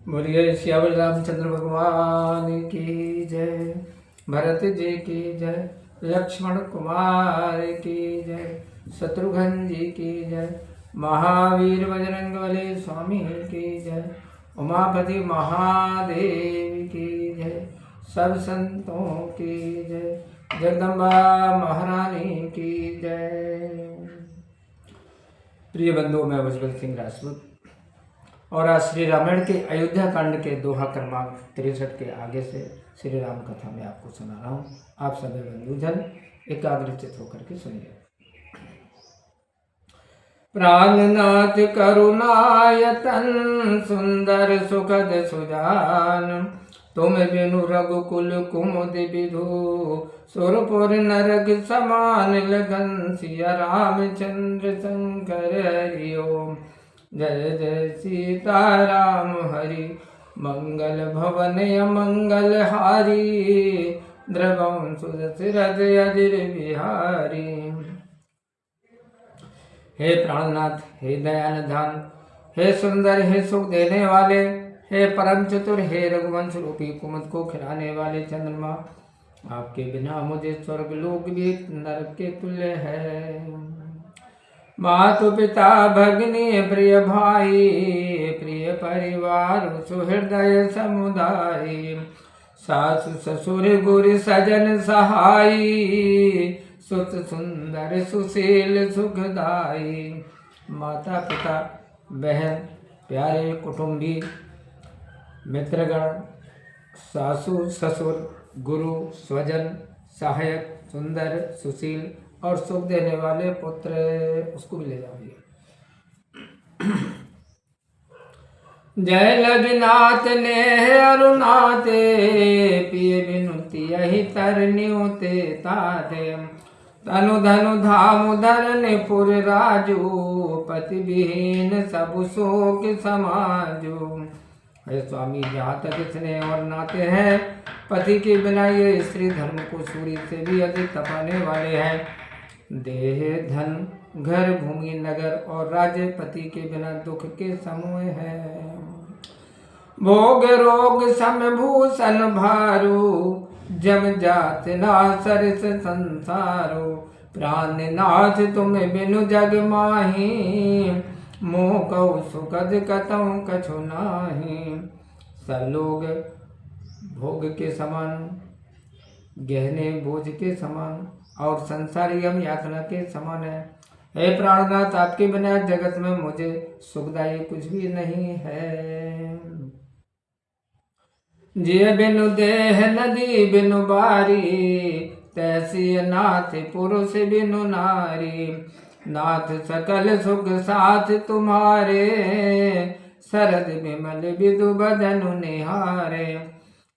बोलिए श्यावल रामचंद्र भगवान की जय, भरत जी की जय, लक्ष्मण कुमार की जय, शत्रुघ्न जी की जय, महावीर बजरंग बली स्वामी की जय, उमापति महादेव की जय, सब संतों की जय, जगदम्बा महारानी की जय। प्रिय बंधुओं, मैं बजरंग सिंह राजपूत और आज श्री रामायण के अयोध्या कांड के दोहा क्रमांक 63 के आगे से श्री राम कथा में आपको सुना रहा हूँ। आप सभी बंधुजन एकाग्रचित होकर के सुनिए। प्राणनाथ करुणायतन सुंदर सुखद सुजान, तुम बिनु रघुकुल कुमुद विधु, सुरपुर नरक समान लगन, सिया रामचंद्र शंकर हरि ओम। जय जय सीताराम हरि, मंगल भवन मंगल हारी, द्रवं सुदशरथ अजिर बिहारी। हे प्राणनाथ, हे दयानिधान, हे सुंदर, हे सुख देने वाले, हे परम चतुर, हे रघुवंश रूपी कुमुद को खिलाने वाले चंद्रमा, आपके बिना मुझे स्वर्ग लोक भी नरक के तुल्य है। मातु पिता भगिनी प्रिय भाई, प्रिय परिवार सुहृदय समुदाय, सासु ससुर गुरु सजन सहाई, सुत सुंदर सुशील सुखदाई। माता पिता बहन प्यारे कुटुंबी मित्रगण, सासु ससुर गुरु स्वजन सहायक सुंदर सुशील और सुख देने वाले पुत्र, उसको भी ले जाओगे। जय लजनाथ ने अरुणाते, पिय बिनुति यही तरन्योते ताते, तनु धनु धाम धरने पुर राजू, पति विहीन सब शोक समाजू। हे स्वामी, जहाँ तक स्नेह और नाते हैं, पति के बिना ये स्त्री धर्म को सूर्य से भी अधिक तपाने वाले हैं। देह धन घर भूमि नगर और राज्य पति के बिना दुख के समूह है। भोग रोग समभूषण भारू, जम जात ना सरस संसारो, प्राणनाथ तुम बिनु जग माही, मोह कौ सुखद कतौ कछु नाही। सब लोग भोग के समान, गहने बोझ के समान और संसारी हम यातना के समान है। हे प्राणनाथ, आपके बिना जगत में मुझे सुखदायी कुछ भी नहीं है। जिय बिनु देह नदी बिनु बारी, तैसी नाथ पुरुष बिनु नारी, नाथ सकल सुख साथ तुम्हारे, शरद विमल विदु बदनु निहारे।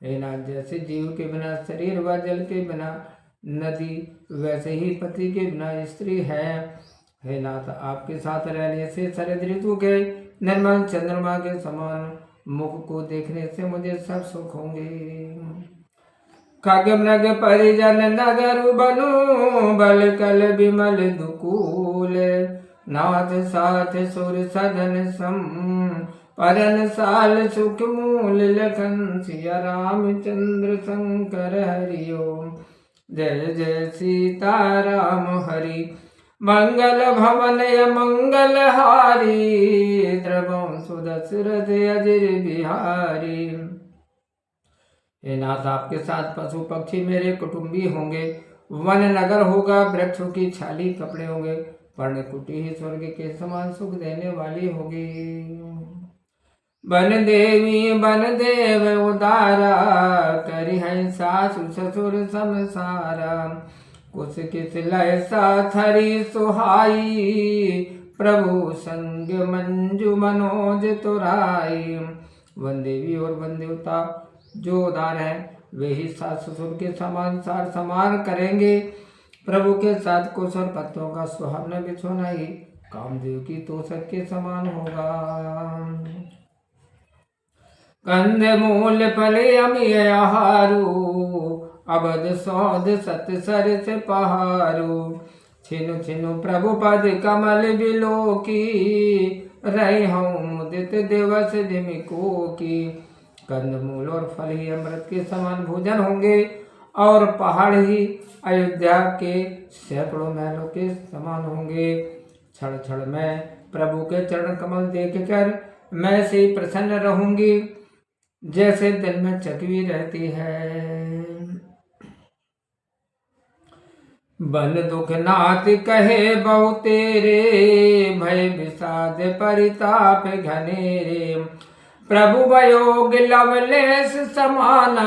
हे नाथ, जैसे जीव के बिना शरीर व जल के बिना नदी, वैसे ही पति के बिना स्त्री है। हे नाथ, आपके साथ रहने से शरद ऋतु के निर्मल चंद्रमा के समान मुख को देखने से मुझे सब सुख होंगे। खग मृग परिजन नगर बनु, बल कल विमल दुकूल, नाथ साथ सुर सदन सम, परन साल सुख मूल लखन, सिया रामचंद्र शंकर हरि ओम। जय जय सीताराम हरि, मंगल भवन मंगल हारी, द्रवं सुदशरथ अजिर बिहारी। हे नाथ, आपके साथ पशु पक्षी मेरे कुटुंबी होंगे, वन नगर होगा, वृक्षों की छाली कपड़े होंगे, पर्णकुटी ही स्वर्ग के समान सुख देने वाली होगी। बन देवी बन देव उदारा, करी है सासु ससुर समसारा, कुछ किस लय साथ हरि सुहाई, प्रभु संग मंजू मनोज तुराई। वन देवी और वन देवता जो उदार है, वे ही सास ससुर के समान सार समान करेंगे। प्रभु के साथ कुश और पत्तों का सुहावना बिछोना ही कामदेव की तोषक के समान होगा। कंद मूल फल अमिय आहारू, अबद सौद सत सरस पहारू, छिनु छिनु प्रभु पद कमल बिलोकी, रही हूँ मुदित दिवस जिमिको की। कंदमूल और फल ही अमृत के समान भोजन होंगे और पहाड़ ही अयोध्या के सैकड़ों महलों के समान होंगे। क्षण क्षण में प्रभु के चरण कमल देखकर मैं से प्रसन्न रहूंगी, जैसे दिल में चकवी रहती है। बन दुख नाथ कहे बहु तेरे, भय विषाद परिताप घनेरे। प्रभु भयोग लवलेश समाना,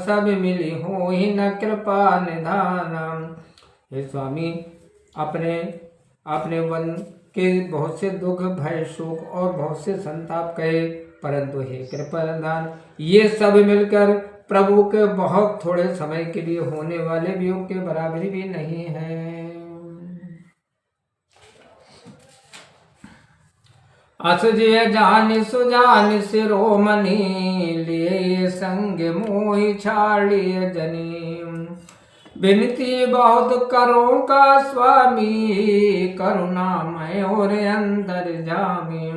सब मिली हो ही न कृपा निधाना। हे स्वामी, अपने अपने वन के बहुत से दुख, भय, शोक और बहुत से संताप कहे, परंतु हे कृपा निधान, ये सब मिलकर प्रभु के बहुत थोड़े समय के लिए होने वाले वियोग के बराबरी भी नहीं है। असुजिय जान सुजान शिरोमणि, लिए संग मोहि छाड़िय जनी। विनती बहुत करो का स्वामी, करुणामय और अंतर जामी।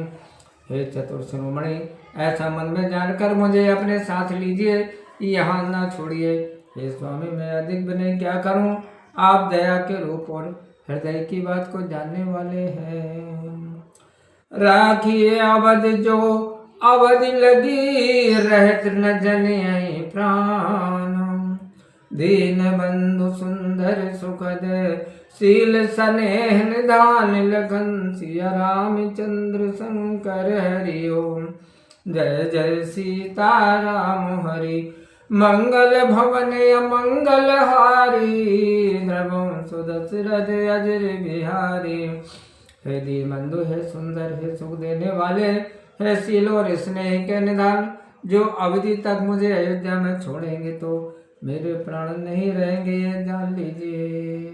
हे चतुर शिरोमणि, ऐसा मन में जानकर मुझे अपने साथ लीजिए, यहाँ न छोड़िए। हे स्वामी, मैं अधिक विनय क्या करूं, आप दया के रूप और हृदय की बात को जानने वाले हैं। राखिए अवध जो अवधि लगी, रहत न जने प्राण। दीन बंधु सुंदर सुखद, शील स्नेह निधान लगन। सिया रामचंद्र शंकर हरि ओम। जय जय सीता राम हरि, मंगल भवन अमंगल हारी। द्रवंसु दशरथ अजर बिहारी। हे दीन बंधु, है सुंदर, है सुख देने वाले, है शील और स्नेह के निधान, जो अवधि तक मुझे अयोध्या में छोड़ेंगे तो मेरे प्राण नहीं रहेंगे, ये जान लीजिए।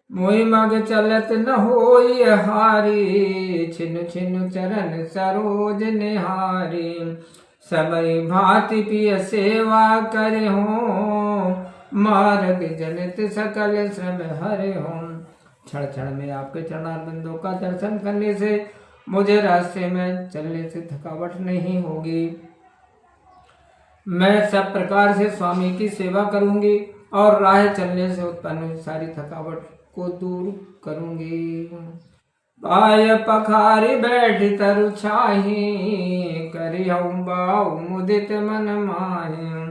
मोहि मग चलत न होई हारी, छिन छिन चरण सरोज निहारी। समय भांति पिय सेवा करे हो, मार्ग जनित सकल श्रम हरे हो। क्षण क्षण में आपके चरणारविंदों का दर्शन करने से मुझे रास्ते में चलने से थकावट नहीं होगी। मैं सब प्रकार से स्वामी की सेवा करूंगी और राह चलने से उत्पन्न हुई सारी थकावट को दूर करूंगी। पाय पखारी बैठ तरु छाही, करिहु बाऊ मुदित मन माही।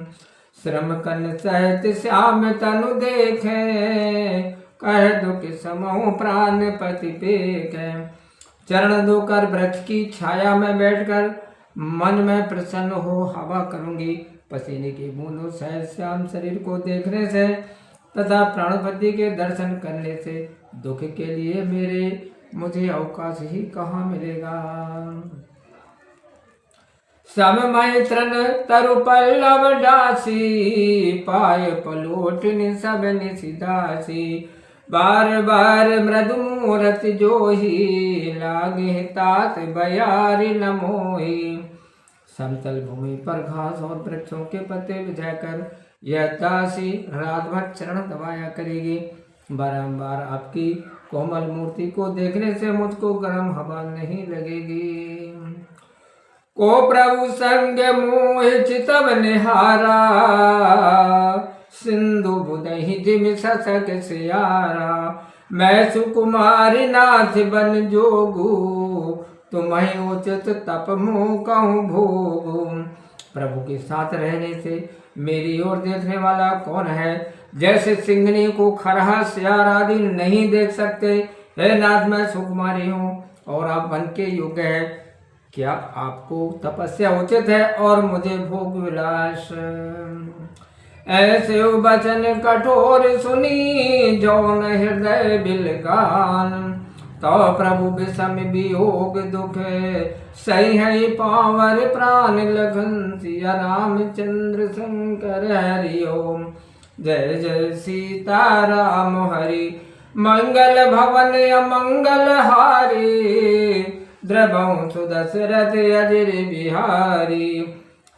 श्रम कन सहत श्याम तनु देखे, कह दुख समूह प्राण पति पेखे। चरण धोकर वृक्ष की छाया में बैठकर मन में प्रसन्न हो हवा करूंगी। पसीने की बूंदों सहज श्याम शरीर को देखने से तथा प्राणपति के दर्शन करने से दुख के लिए मुझे अवकाश ही कहाँ मिलेगा। सममय तृण तरु पल्लव डासी, पाय पलोट सब निशिदासी। बार बार मृदु मूरत जोही, लागे तात बयारी न मोही। समतल भूमि पर घास और वृक्षों के पत्ते बिछाकर यह दासी रात भर चरण दबाया करेगी। बारंबार आपकी कोमल मूर्ति को देखने से मुझको गर्म हवा नहीं लगेगी। को प्रभु संग मोह चितव निहारा, सिंधु बुदहि जिम ससक सियारा। मैं सुकुमारी नाथ बन जोगू, तुम्हें उचित तप मुँह कहूँ भोगू। प्रभु के साथ रहने से मेरी ओर देखने वाला कौन है। जैसे सिंघनी को खरहा सियार आदि नहीं देख सकते, हे नाथ मैं सुकुमारी हूँ और आप वन के योग्य है। क्या आपको तपस्या उचित है और मुझे भोग विलास। ऐसे वचन कठोर सुनी, जौन हृदय बिलगान। तो प्रभु विषम वियोग दुख, सही है पावर प्राण लगन। सिया रामचंद्र शंकर हरि ओम। जय जय सीता राम हरि, मंगल भवन अमंगल हारी। द्रवंसु दशरथ अजर बिहारी।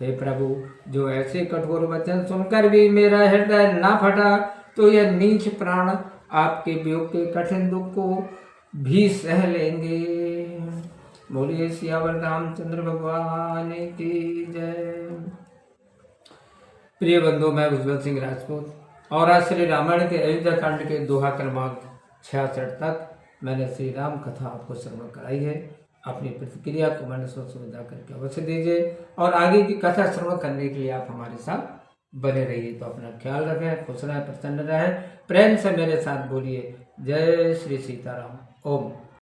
हे प्रभु, जो ऐसे कठोर वचन सुनकर भी मेरा हृदय ना फटा, तो यह नीच प्राण आपके वियोग के कठिन दुख को भी सह लेंगे। बोलिए सियावर रामचंद्र भगवान की जय। प्रिय बंधु, मैं उज्ज्वल सिंह राजपूत और आज श्री रामायण के अयोध्या कांड के दोहा क्रमांक 66 तक मैंने श्री राम कथा आपको श्रवण कराई है। अपनी प्रतिक्रिया को मैंने सोच समझा करके अवश्य दीजिए और आगे की कथा श्रवण करने के लिए आप हमारे साथ बने रहिए। तो अपना ख्याल रखें, खुश रहें, प्रसन्न रहें, प्रेम से मेरे साथ बोलिए जय श्री सीताराम। ओम।